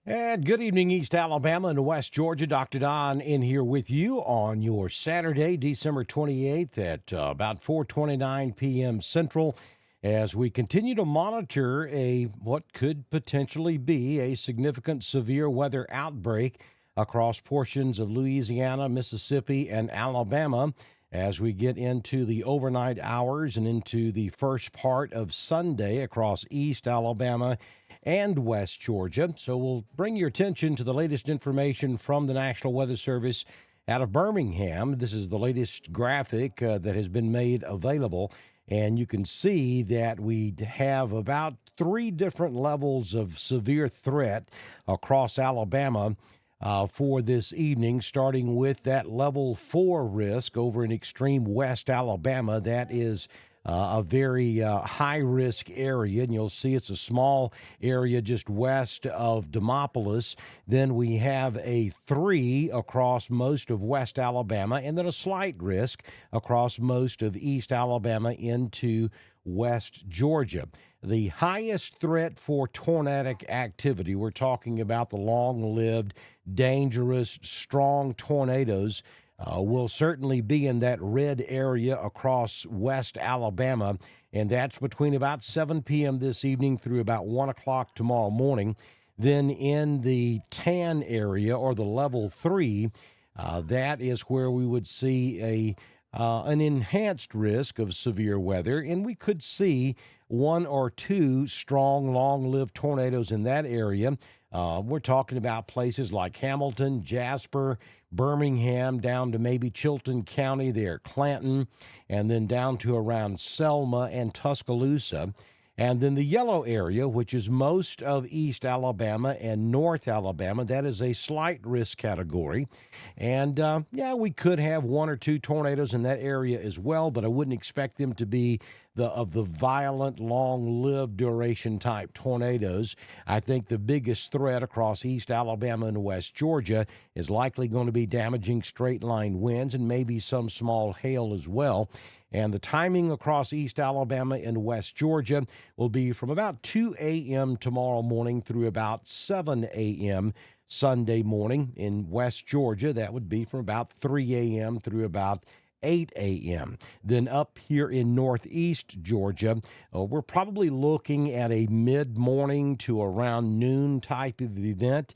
And good evening, East Alabama and West Georgia. Dr. Don in here with you on your Saturday, December 28th at about 4:29 p.m. Central as we continue to monitor what could potentially be a significant severe weather outbreak across portions of Louisiana, Mississippi, and Alabama as we get into the overnight hours and into the first part of Sunday across East Alabama and West Georgia. So we'll bring your attention to the latest information from the National Weather Service out of Birmingham. This is the latest graphic that has been made available. And you can see that we have about three different levels of severe threat across Alabama for this evening, starting with that level 4 risk over in extreme West Alabama. That is a very high-risk area, and you'll see it's a small area just west of Demopolis. Then we have a 3 across most of West Alabama, and then a slight risk across most of East Alabama into West Georgia. The highest threat for tornadic activity, we're talking about the long-lived, dangerous, strong tornadoes, will certainly be in that red area across West Alabama, and that's between about 7 p.m. this evening through about 1 o'clock tomorrow morning. Then in the tan area, or the level 3, that is where we would see an enhanced risk of severe weather, and we could see 1 or 2 strong, long-lived tornadoes in that area. We're talking about places like Hamilton, Jasper, Birmingham, down to maybe Chilton County there, Clanton, and then down to around Selma and Tuscaloosa. And then the yellow area, which is most of East Alabama and North Alabama, that is a slight risk category. And, we could have 1 or 2 tornadoes in that area as well, but I wouldn't expect them to be of the violent, long-lived duration type tornadoes. I think the biggest threat across East Alabama and West Georgia is likely going to be damaging straight-line winds and maybe some small hail as well. And the timing across East Alabama and West Georgia will be from about 2 a.m. tomorrow morning through about 7 a.m. Sunday morning. In West Georgia, that would be from about 3 a.m. through about 8 a.m. Then up here in northeast Georgia, we're probably looking at a mid-morning to around noon type of event.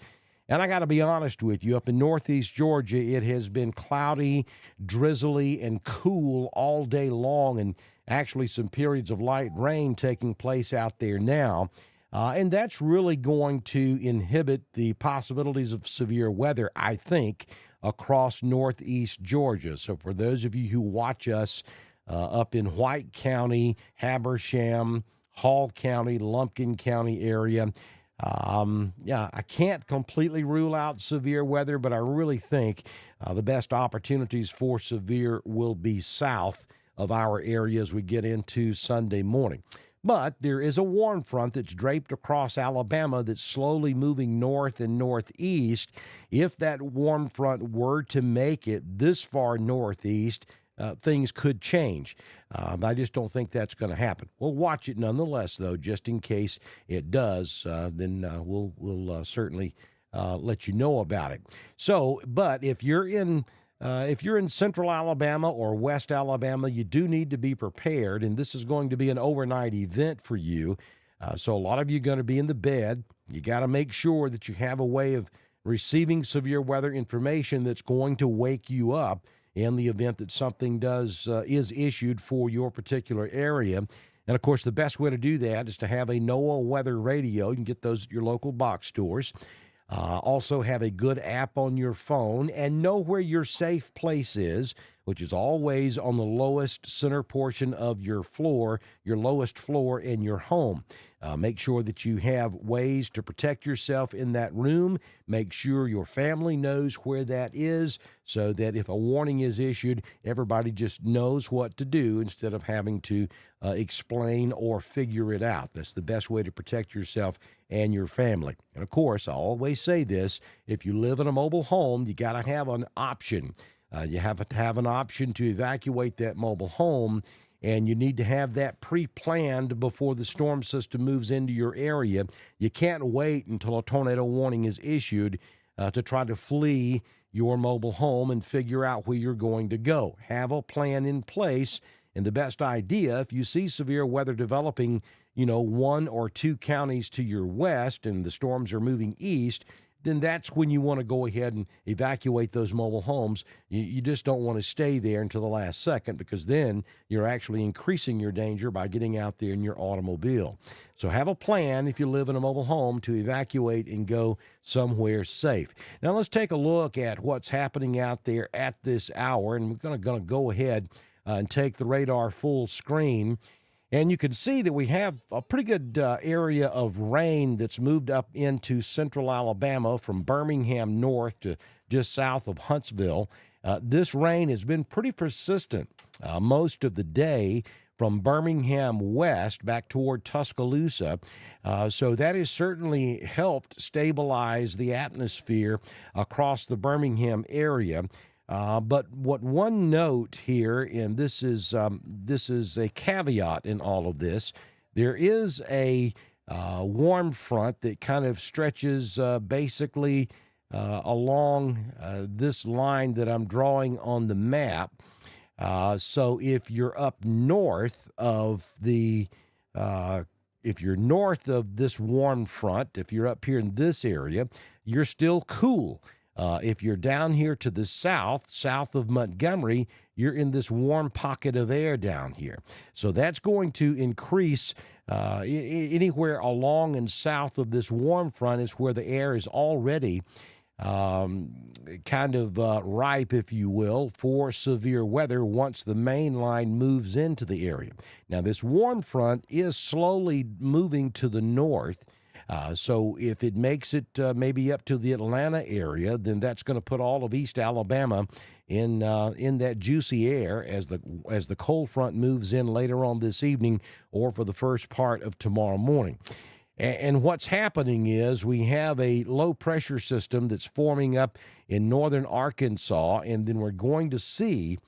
And I got to be honest with you, up in northeast Georgia, it has been cloudy, drizzly, and cool all day long, and actually some periods of light rain taking place out there now. And that's really going to inhibit the possibilities of severe weather, I think, across northeast Georgia. So for those of you who watch us up in White County, Habersham, Hall County, Lumpkin County area, I can't completely rule out severe weather, but I really think the best opportunities for severe will be south of our area as we get into Sunday morning. But there is a warm front that's draped across Alabama that's slowly moving north and northeast. If that warm front were to make it this far northeast, things could change. I just don't think that's going to happen. We'll watch it nonetheless, though, just in case it does. Then we'll certainly let you know about it. So, but if you're in central Alabama or west Alabama, you do need to be prepared, and this is going to be an overnight event for you. So a lot of you are going to be in the bed. You got to make sure that you have a way of receiving severe weather information that's going to wake you up in the event that something is issued for your particular area. And, of course, the best way to do that is to have a NOAA weather radio. You can get those at your local box stores. Also have a good app on your phone and know where your safe place is, which is always on the lowest center portion of your floor, your lowest floor in your home. Make sure that you have ways to protect yourself in that room. Make sure your family knows where that is so that if a warning is issued, everybody just knows what to do instead of having to explain or figure it out. That's the best way to protect yourself and your family. And, of course, I always say this, if you live in a mobile home, you got to have an option. You have to have an option to evacuate that mobile home and you need to have that pre-planned before the storm system moves into your area. You can't wait until a tornado warning is issued to try to flee your mobile home and figure out where you're going to go. Have a plan in place. And the best idea, if you see severe weather developing, one or two counties to your west and the storms are moving east, then that's when you want to go ahead and evacuate those mobile homes. You just don't want to stay there until the last second, because then you're actually increasing your danger by getting out there in your automobile. So have a plan if you live in a mobile home to evacuate and go somewhere safe. Now let's take a look at what's happening out there at this hour, and we're going to go ahead and take the radar full screen. And you can see that we have a pretty good area of rain that's moved up into central Alabama from Birmingham north to just south of Huntsville. This rain has been pretty persistent most of the day from Birmingham west back toward Tuscaloosa. So that has certainly helped stabilize the atmosphere across the Birmingham area. But what one note here, and this is a caveat in all of this, there is a warm front that kind of stretches basically along this line that I'm drawing on the map. So if you're up north of if you're north of this warm front, if you're up here in this area, you're still cool. If you're down here to the south of Montgomery, you're in this warm pocket of air down here. So that's going to increase anywhere along and south of this warm front is where the air is already kind of ripe, if you will, for severe weather once the main line moves into the area. Now, this warm front is slowly moving to the north. So if it makes it maybe up to the Atlanta area, then that's going to put all of East Alabama in that juicy air as the cold front moves in later on this evening or for the first part of tomorrow morning. And what's happening is we have a low-pressure system that's forming up in northern Arkansas, and then we're going to see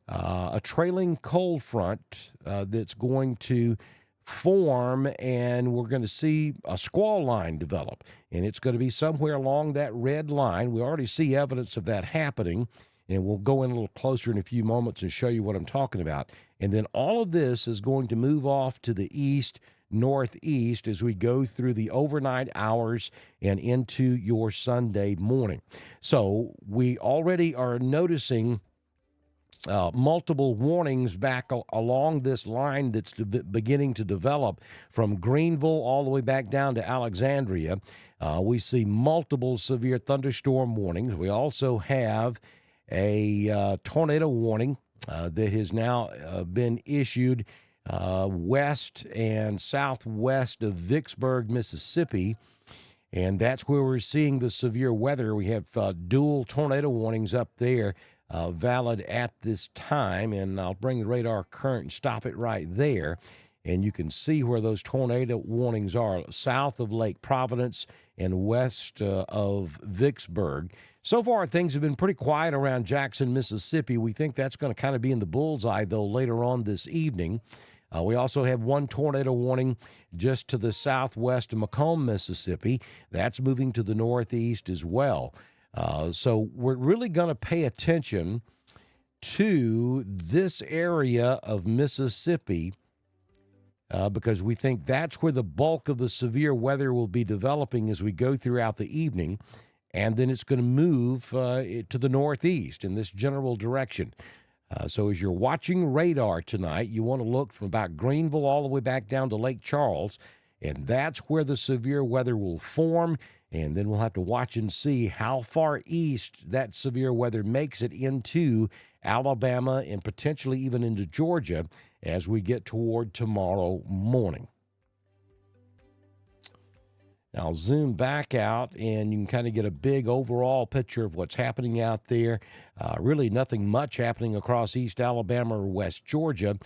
a trailing cold front that's going to form, and we're going to see a squall line develop, and it's going to be somewhere along that red line. We already see evidence of that happening, and we'll go in a little closer in a few moments and show you what I'm talking about. And then all of this is going to move off to the east, northeast as we go through the overnight hours and into your Sunday morning. So we already are noticing multiple warnings back along this line that's beginning to develop from Greenville all the way back down to Alexandria. We see multiple severe thunderstorm warnings. We also have a tornado warning that has now been issued west and southwest of Vicksburg, Mississippi. And that's where we're seeing the severe weather. We have dual tornado warnings up there valid at this time, and I'll bring the radar current and stop it right there, and you can see where those tornado warnings are south of Lake Providence and west of Vicksburg. So far, things have been pretty quiet around Jackson, Mississippi. We think that's going to kind of be in the bullseye, though, later on this evening. We also have one tornado warning just to the southwest of Macomb, Mississippi. That's moving to the northeast as well. So we're really going to pay attention to this area of Mississippi because we think that's where the bulk of the severe weather will be developing as we go throughout the evening. And then it's going to move to the northeast in this general direction. So as you're watching radar tonight, you want to look from about Greenville all the way back down to Lake Charles, and that's where the severe weather will form. And then we'll have to watch and see how far east that severe weather makes it into Alabama and potentially even into Georgia as we get toward tomorrow morning. Now, I'll zoom back out, and you can kind of get a big overall picture of what's happening out there. Really nothing much happening across East Alabama or West Georgia.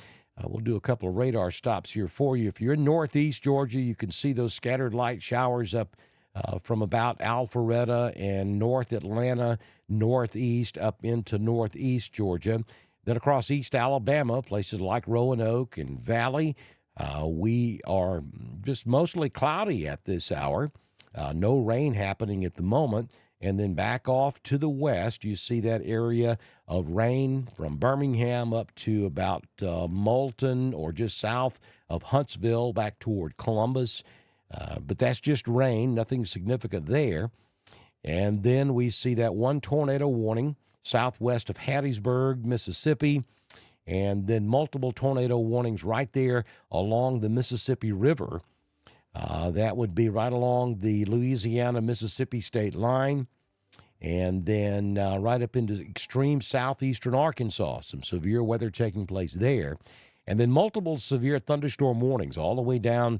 We'll do a couple of radar stops here for you. If you're in northeast Georgia, you can see those scattered light showers up from about Alpharetta and North Atlanta, northeast up into northeast Georgia. Then across East Alabama, places like Roanoke and Valley, we are just mostly cloudy at this hour. No rain happening at the moment. And then back off to the west, you see that area of rain from Birmingham up to about Moulton or just south of Huntsville back toward Columbus. But that's just rain, nothing significant there. And then we see that one tornado warning southwest of Hattiesburg, Mississippi, and then multiple tornado warnings right there along the Mississippi River. That would be right along the Louisiana-Mississippi state line, and then right up into extreme southeastern Arkansas. Some severe weather taking place there. And then multiple severe thunderstorm warnings all the way down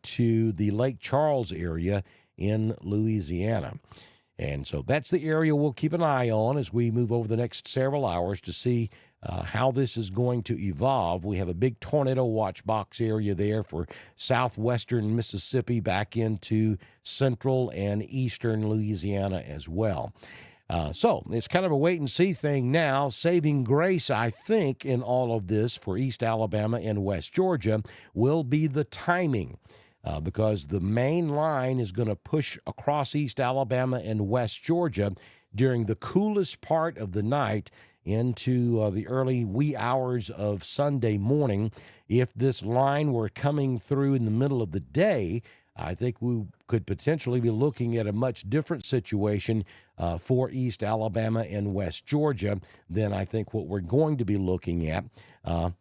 to the Lake Charles area in Louisiana. And so that's the area we'll keep an eye on as we move over the next several hours to see how this is going to evolve. We have a big tornado watch box area there for southwestern Mississippi back into central and eastern Louisiana as well. So it's kind of a wait-and-see thing now. Saving grace, I think, in all of this for East Alabama and West Georgia will be the timing. Because the main line is going to push across East Alabama and West Georgia during the coolest part of the night into the early wee hours of Sunday morning. If this line were coming through in the middle of the day, I think we could potentially be looking at a much different situation for East Alabama and West Georgia than I think what we're going to be looking at.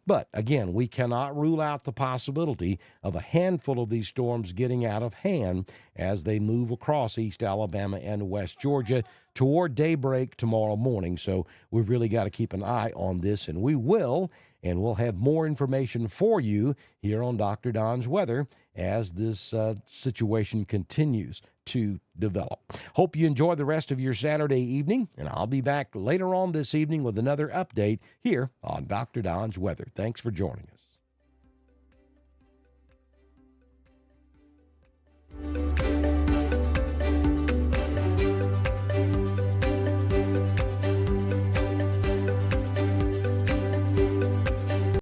But again, we cannot rule out the possibility of a handful of these storms getting out of hand as they move across East Alabama and West Georgia toward daybreak tomorrow morning. So we've really got to keep an eye on this, and we will. And we'll have more information for you here on Dr. Don's Weather as this situation continues to develop. Hope you enjoy the rest of your Saturday evening, and I'll be back later on this evening with another update here on Dr. Don's Weather. Thanks for joining us.